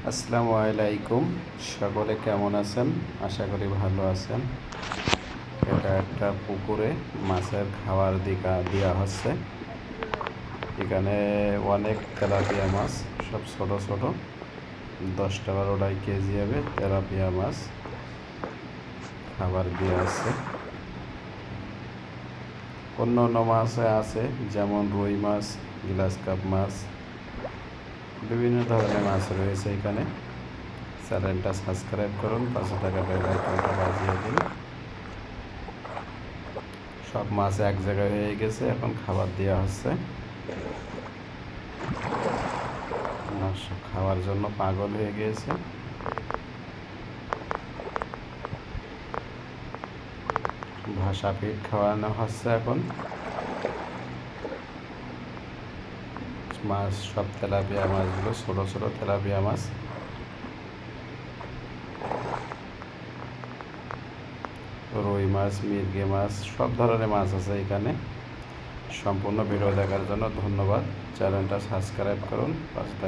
আসসালামু আলাইকুম। সকলে কেমন আছেন? আশা করি ভালো আছেন। এটা একটা পুকুরে মাছের খাবার দেওয়া হচ্ছে। এখানে অনেক তেলাপিয়া মাছ, সব ছোট ছোট, 10-12 কেজি হবে তেলাপিয়া মাছ খাবার দেওয়া আছে। অন্য অন্য মাছ আছে, যেমন রুই মাছ, গ্লাস কাপ মাছ, বিভিন্ন ধরনের মাছ রয়েছে এখানে। চ্যানেলটা সাবস্ক্রাইব করুন, 500 টাকা বেল আইকনটা বাজিয়ে দিন। সব মাছ এক জায়গায় হয়ে গেছে, এখন খাবার দেওয়া হচ্ছে। মাছ খাওয়ার জন্য পাগল হয়ে গিয়েছে। ভাষা ফিড খাওয়ানো হচ্ছে এখন। মাছ সব তেলাপিয়া মাছগুলো, ছোট ছোট তেলাপিয়া মাছ। রুই মাছ, মিরগে মাছ, সব ধরনের মাছ আছে এখানে। সম্পূর্ণ ভিডিও দেখার জন্য ধন্যবাদ। চ্যানেলটা সাবস্ক্রাইব করুন। 5 টাকা